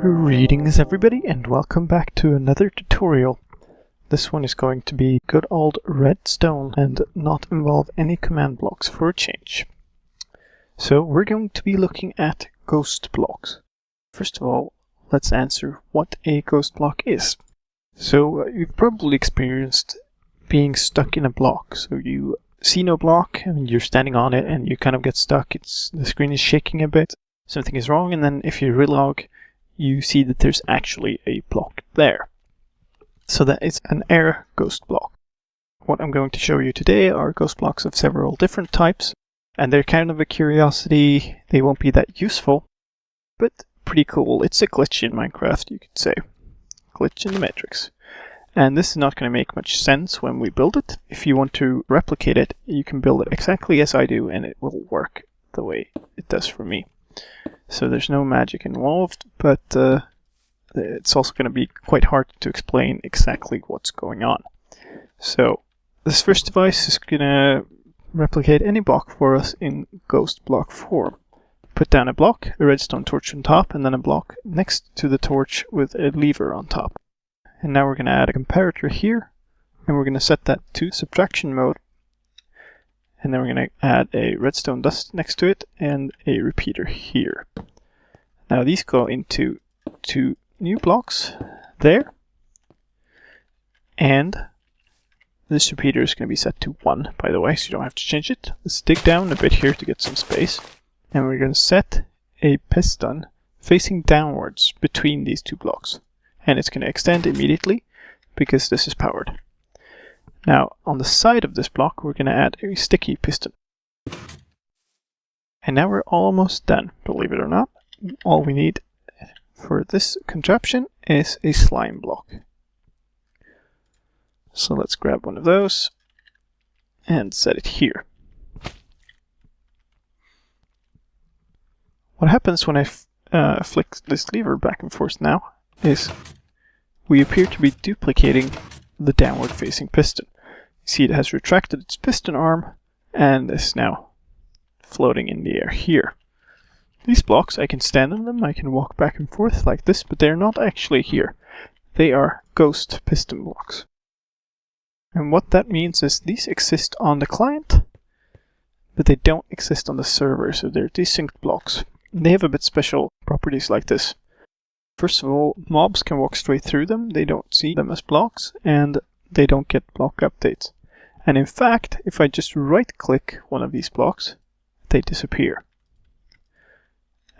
Greetings everybody and welcome back to another tutorial. This one is going to be good old Redstone and not involve any command blocks for a change. So we're going to be looking at ghost blocks. First of all, let's answer what a ghost block is. So you've probably experienced being stuck in a block. So you see no block and you're standing on it and you kind of get stuck. The screen is shaking a bit, something is wrong, and then if you relog, you see that there's actually a block there. So that is an error ghost block. What I'm going to show you today are ghost blocks of several different types, and they're kind of a curiosity. They won't be that useful, but pretty cool. It's a glitch in Minecraft, you could say. Glitch in the matrix. And this is not going to make much sense when we build it. If you want to replicate it, you can build it exactly as I do, and it will work the way it does for me. So there's no magic involved, but it's also going to be quite hard to explain exactly what's going on. So this first device is going to replicate any block for us in ghost block form. Put down a block, a redstone torch on top, and then a block next to the torch with a lever on top. And now we're going to add a comparator here, and we're going to set that to subtraction mode. And then we're going to add a redstone dust next to it and a repeater here. Now these go into two new blocks there. And this repeater is going to be set to 1, by the way, so you don't have to change it. Let's dig down a bit here to get some space. And we're going to set a piston facing downwards between these two blocks. And it's going to extend immediately because this is powered. Now, on the side of this block, we're going to add a sticky piston. And now we're almost done, believe it or not. All we need for this contraption is a slime block. So let's grab one of those and set it here. What happens when I flick this lever back and forth now is we appear to be duplicating the downward facing piston. You see it has retracted its piston arm and is now floating in the air here. These blocks, I can stand on them, I can walk back and forth like this, but they're not actually here. They are ghost piston blocks. And what that means is these exist on the client, but they don't exist on the server, so they're distinct blocks. They have a bit special properties like this. First of all, mobs can walk straight through them, they don't see them as blocks, and they don't get block updates. And in fact, if I just right-click one of these blocks, they disappear.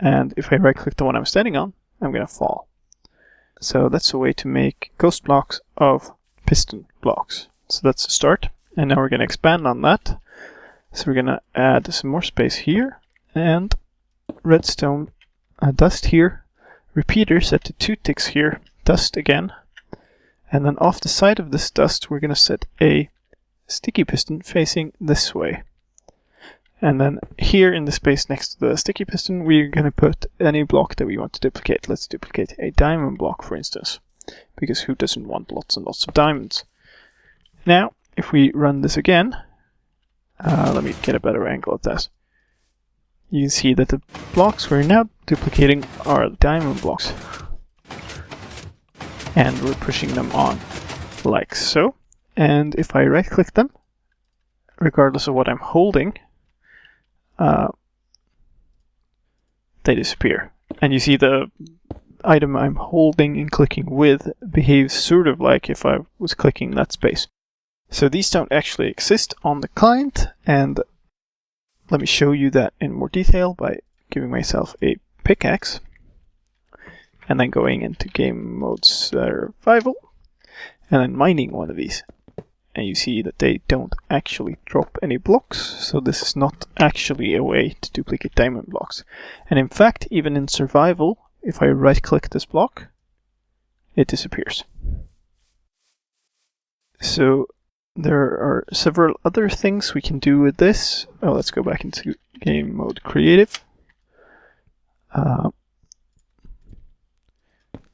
And if I right-click the one I'm standing on, I'm going to fall. So that's a way to make ghost blocks of piston blocks. So that's a start, and now we're going to expand on that. So we're going to add some more space here, and redstone dust here, repeater set to 2 ticks here, dust again. And then off the side of this dust, we're going to set a sticky piston facing this way. And then here in the space next to the sticky piston, we're going to put any block that we want to duplicate. Let's duplicate a diamond block, for instance, because who doesn't want lots and lots of diamonds? Now, if we run this again, let me get a better angle at that. You can see that the blocks we're now duplicating are diamond blocks. And we're pushing them on like so. And if I right click them, regardless of what I'm holding, they disappear. And you see the item I'm holding and clicking with behaves sort of like if I was clicking that space. So these don't actually exist on the client, and let me show you that in more detail by giving myself a pickaxe. And then going into game mode survival, and then mining one of these. And you see that they don't actually drop any blocks, so this is not actually a way to duplicate diamond blocks. And in fact, even in survival, if I right click this block, it disappears. So there are several other things we can do with this. Oh, let's go back into game mode creative.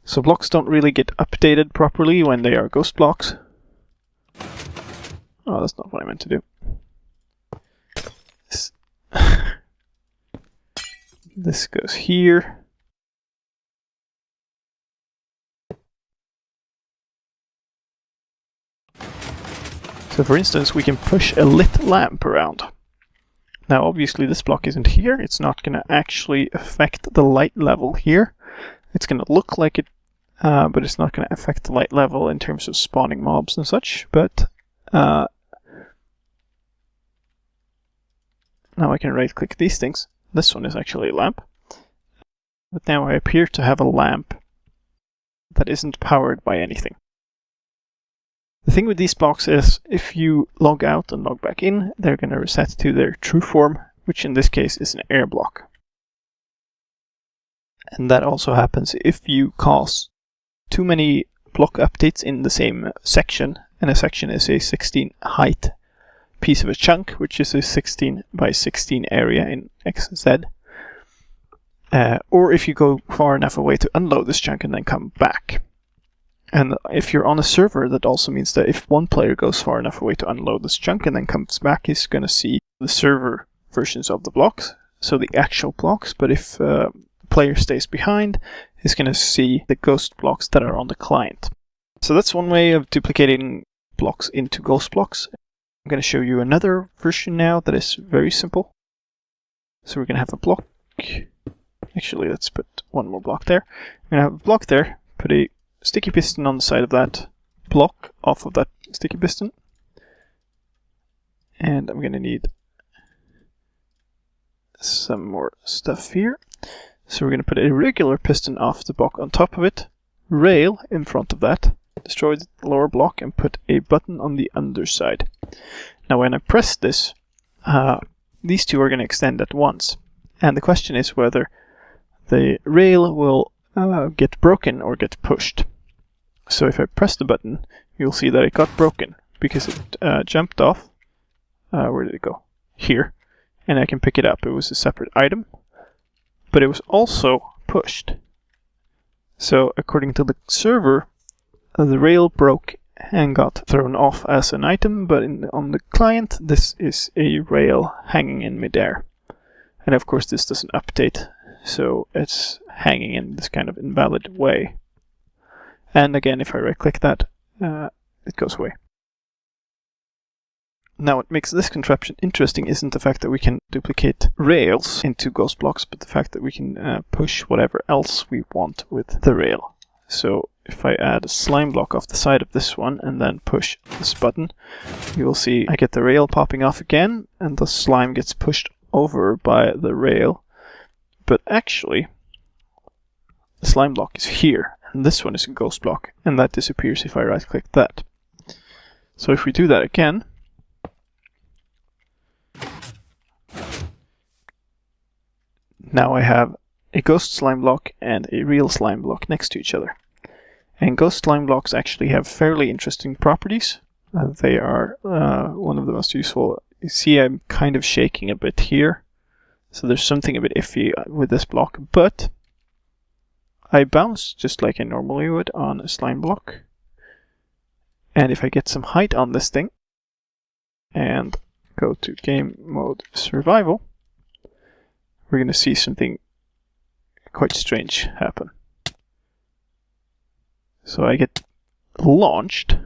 So blocks don't really get updated properly when they are ghost blocks. Oh, that's not what I meant to do. This goes here. So for instance, we can push a lit lamp around. Now obviously this block isn't here, it's not going to actually affect the light level here. It's going to look like it, but it's not going to affect the light level in terms of spawning mobs and such. But now I can right click these things. This one is actually a lamp. But now I appear to have a lamp that isn't powered by anything. The thing with these blocks is if you log out and log back in, they're going to reset to their true form, which in this case is an air block. And that also happens if you cause too many block updates in the same section, and a section is a 16 height piece of a chunk, which is a 16 by 16 area in XZ. Or if you go far enough away to unload this chunk and then come back. And if you're on a server, that also means that if one player goes far enough away to unload this chunk and then comes back, he's going to see the server versions of the blocks, so the actual blocks. But if the player stays behind, he's going to see the ghost blocks that are on the client. So that's one way of duplicating blocks into ghost blocks. I'm going to show you another version now that is very simple. So we're going to have a block. Actually, let's put one more block there. We're going to have a block there, put a sticky piston on the side of that block off of that sticky piston. And I'm going to need some more stuff here. So we're going to put a regular piston off the block on top of it, rail in front of that, destroy the lower block and put a button on the underside. Now when I press this, these two are going to extend at once. And the question is whether the rail will get broken or get pushed. So if I press the button, you'll see that it got broken because it jumped off. Where did it go? Here. And I can pick it up. It was a separate item. But it was also pushed. So according to the server, the rail broke and got thrown off as an item, but on the client, this is a rail hanging in midair. And of course this doesn't update, so it's hanging in this kind of invalid way. And again, if I right click that, it goes away. Now what makes this contraption interesting isn't the fact that we can duplicate rails into ghost blocks, but the fact that we can push whatever else we want with the rail. So if I add a slime block off the side of this one and then push this button, you will see I get the rail popping off again, and the slime gets pushed over by the rail. But actually, the slime block is here, and this one is a ghost block, and that disappears if I right click that. So if we do that again, now I have a ghost slime block and a real slime block next to each other. And ghost slime blocks actually have fairly interesting properties. They are one of the most useful. You see I'm kind of shaking a bit here, so there's something a bit iffy with this block, but I bounce just like I normally would on a slime block. And if I get some height on this thing and go to game mode survival, we're going to see something quite strange happen. So I get launched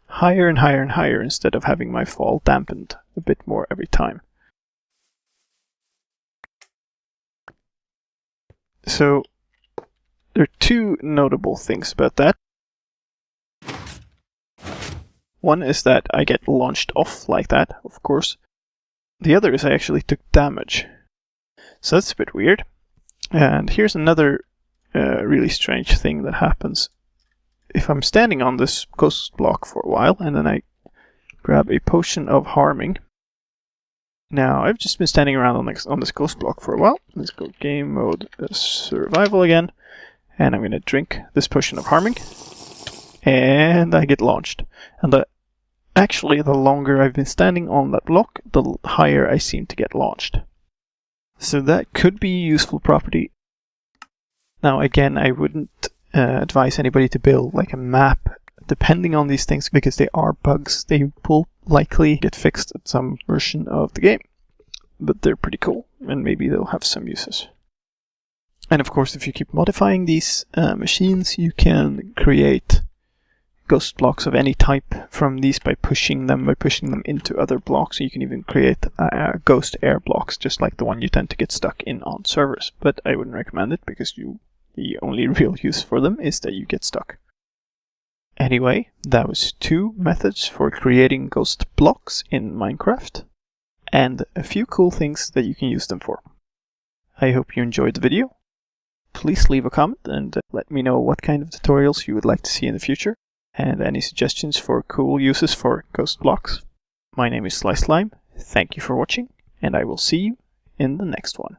higher and higher and higher instead of having my fall dampened a bit more every time. So there are two notable things about that. One is that I get launched off like that, of course. The other is I actually took damage. So that's a bit weird. And here's another really strange thing that happens. If I'm standing on this ghost block for a while, and then I grab a potion of harming. Now, I've just been standing around on this ghost block for a while. Let's go game mode survival again. And I'm going to drink this potion of harming. And I get launched. And actually, the longer I've been standing on that block, the higher I seem to get launched. So that could be a useful property. Now, again, I wouldn't advise anybody to build like a map depending on these things, because they are bugs. They will likely get fixed at some version of the game, but they're pretty cool and maybe they'll have some uses. And of course, if you keep modifying these machines, you can create ghost blocks of any type from these by pushing them into other blocks. You can even create ghost air blocks, just like the one you tend to get stuck in on servers. But I wouldn't recommend it, because the only real use for them is that you get stuck. Anyway, that was 2 methods for creating ghost blocks in Minecraft, and a few cool things that you can use them for. I hope you enjoyed the video. Please leave a comment and let me know what kind of tutorials you would like to see in the future, and any suggestions for cool uses for ghost blocks. My name is slicedlime. Thank you for watching, and I will see you in the next one.